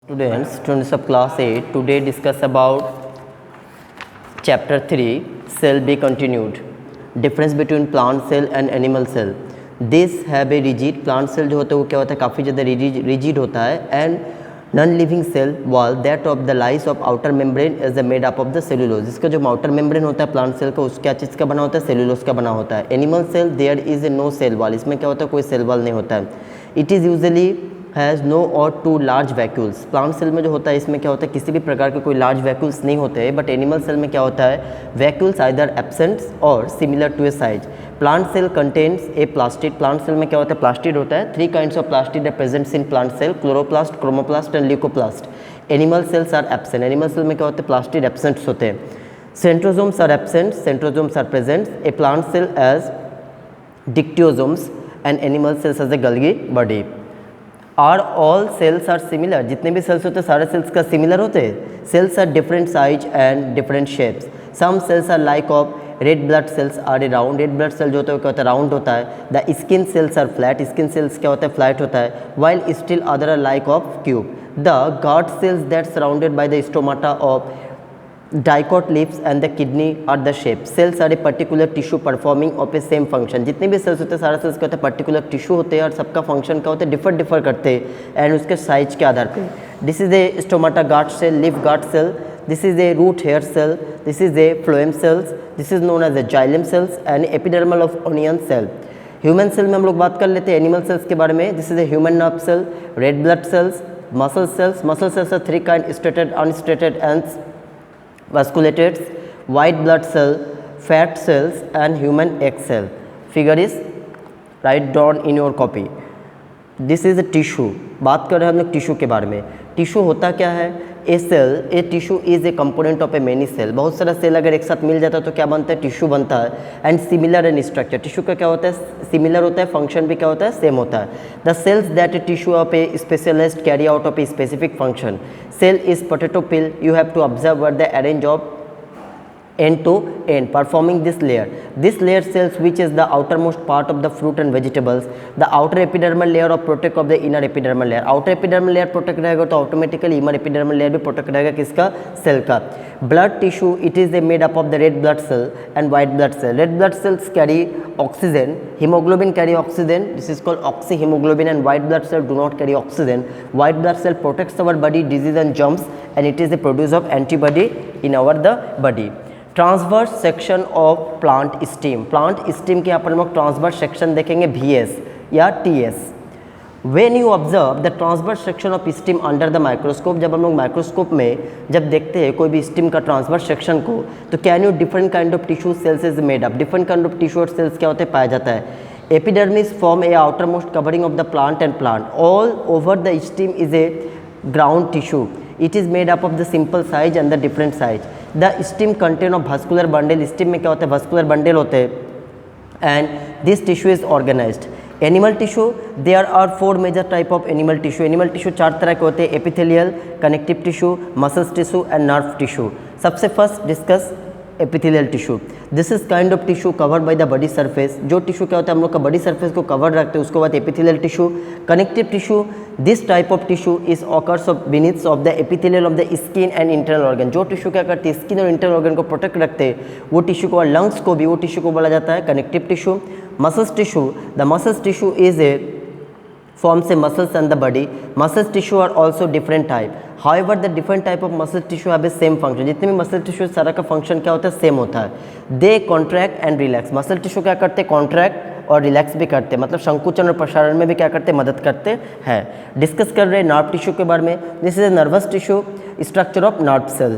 Students of class 8, today discuss about chapter 3, cell be continued. Difference between plant cell and animal cell. This have a rigid plant cell जो होता है वो क्या होता है काफ़ी ज़्यादा rigid होता है and non living cell wall that of the lies of outer membrane is the made up of the cellulose. इसका जो आउटर मेम्ब्रेन होता है प्लांट सेल का उस क्या चीज़ का बना होता है सेलुलोज का बना होता है. Animal cell there is a no cell wall. इसमें क्या होता है कोई सेल वॉल नहीं होता है. It is usually has no और too large vacuoles. Plant cell में जो होता है इसमें क्या होता है किसी भी प्रकार के कोई लार्ज वैक्यूल्स नहीं होते हैं. बट एनिमल सेल में क्या होता है वैक्यूल्स आइदर एब्सेंट और similar to a size. Plant cell contains a plastid. Plant cell में क्या होता है प्लास्टिड होता है. 3 kinds of plastid are presents in plant cell, chloroplast, chromoplast and leucoplast. Animal cells are absent. Animal cell में क्या होते हैं प्लास्टिड एब्सेंट्स होते हैं. Centrosomes are absent, centrosomes are present. A plant cell has dictyosomes and animal cells has a गल्गी body. Are all cells are similar. जितने भी sales होते हैं सारे सेल्स का सिमिलर होते हैं. Cells are different size and different shapes. Some cells are like of red blood cells are a round. Red blood cell जो होता है क्या होता है राउंड होता है. The skin cells are flat. Skin cells क्या होता है फ्लैट होता है. While still other are like of cube. The guard cells that surrounded by the stomata of dicot lips and the kidney are the shape. Cells are a particular tissue performing of a same function. जितने भी sales होते हैं सारे sales क्या होते हैं particular tissue होते हैं और सबका फंक्शन क्या होता है डिफर करते हैं एंड उसके साइज के आधार पे. This is a stomata guard cell, lip guard cell. This is a root hair cell. This is a phloem cells. This is known as a xylem cells and epidermal of onion cell. Human cell में हम लोग बात कर लेते हैं animal cells के बारे में. This is a human nerve cell, red blood cells, muscle cells. Muscle cells are 3 kind, striated, unstriated and vasculated. White blood cell, fat cells and human egg cell. Figure is write down in your copy. This is a tissue. बात कर रहे हैं हम लोग tissue के बारे में. Tissue होता क्या है. A cell, a tissue is a component of a many cell. बहुत सारा सेल अगर एक साथ मिल जाता है तो क्या बनता है टिश्यू बनता है. And similar in structure. Tissue का क्या होता है सिमिलर होता है, फंक्शन भी क्या होता है सेम होता है. The cells that a tissue of a specialist carry out of a specific function. Cell is potato peel. You have to observe what the arrange of end to end performing this layer. This layer cells which is the outermost part of the fruit and vegetables. The outer epidermal layer of protect of the inner epidermal layer. Outer epidermal layer protect रहेगा तो automatically inner epidermal layer भी protect रहेगा किसका cell का. Blood tissue it is made up of the red blood cell and white blood cell. Red blood cells carry oxygen. Hemoglobin carry oxygen. This is called oxyhemoglobin and white blood cell do not carry oxygen. White blood cell protects our body disease and germs and it is the produce of antibody in our the body. Transverse section of plant stem. Plant stem के यहाँ पर हम लोग transverse section देखेंगे VS या TS. When you observe the transverse section of stem under the microscope. जब हम लोग माइक्रोस्कोप में जब देखते हैं कोई भी स्टेम का ट्रांसवर्स सेक्शन को तो can you different kind of tissue cells is made up. Different kind of tissue और सेल्स क्या होते हैं पाया जाता है. Epidermis form A outer most covering of the plant and plant. All over the stem is a ground tissue. It is made up of the simple size and the different size. The stem contain of vascular bundle. Stem में क्या होता है vascular bundle होते हैं and this tissue is organized. Animal tissue, there are 4 major type of animal tissue. Animal tissue 4 तरह के होते हैं. Epithelial, connective tissue, muscle tissue and nerve tissue. सबसे first discuss epithelial tissue. This is kind of tissue covered by the body surface. जो tissue क्या होता है हम लोग का बॉडी सरफेस को कवर रखते हैं उसके बाद epithelial tissue. Connective tissue, this type of tissue is occurs of beneath of the epithelial of the skin and internal organ. जो टिश्यू क्या करते हैं स्किन और इंटरनल ऑर्गन को प्रोटेक्ट रखते हैं वो टिश्यू को और लंग्स को भी वो टिश्यू को बोला जाता है connective tissue. Muscles tissue, the muscles tissue is A forms a muscles and the body. Muscles tissue are also different type. However, the different type of muscle tissue have a same function. जितने भी muscle tissue सारा का function क्या होता है same होता है. They contract and relax. Muscle tissue क्या करते हैं contract और रिलैक्स भी करते हैं मतलब संकुचन और प्रसारण में भी क्या करते हैं मदद करते हैं. डिस्कस कर रहे हैं नर्व टिश्यू के बारे में. This is a nervous tissue. Structure of nerve cell.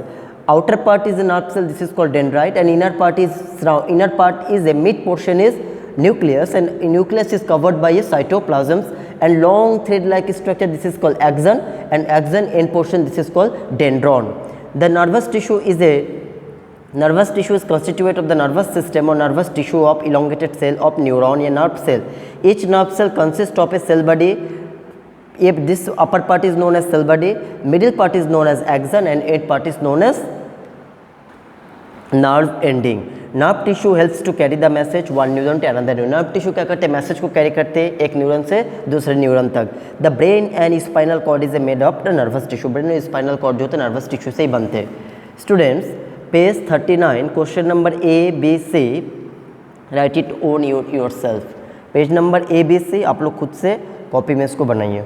outer part is a nerve cell, this is called dendrite, and inner part is a mid portion is nucleus, and nucleus is covered by a cytoplasm and long thread like structure, this is called axon, and axon end portion this is called dendron. The nervous tissue is constituted of the nervous system or nervous tissue of elongated cell of neuron, a nerve cell. Each nerve cell consists of a cell body. If this upper part is known as cell body, middle part is known as axon, and end part is known as nerve ending. Nerve tissue helps to carry the message one neuron to another neuron. Nerve tissue क्या करते हैं, message को carry करते हैं एक neuron से दूसरे neuron तक। The brain and spinal cord is a made of the nervous tissue. Brain और स्पाइनल कॉर्ड जो होते हैं नर्वस टिश्यू से ही बनते हैं। Students page 39 question number A B C write it on your self. Page number A B C आप लोग खुद से कॉपी में इसको बनाइए।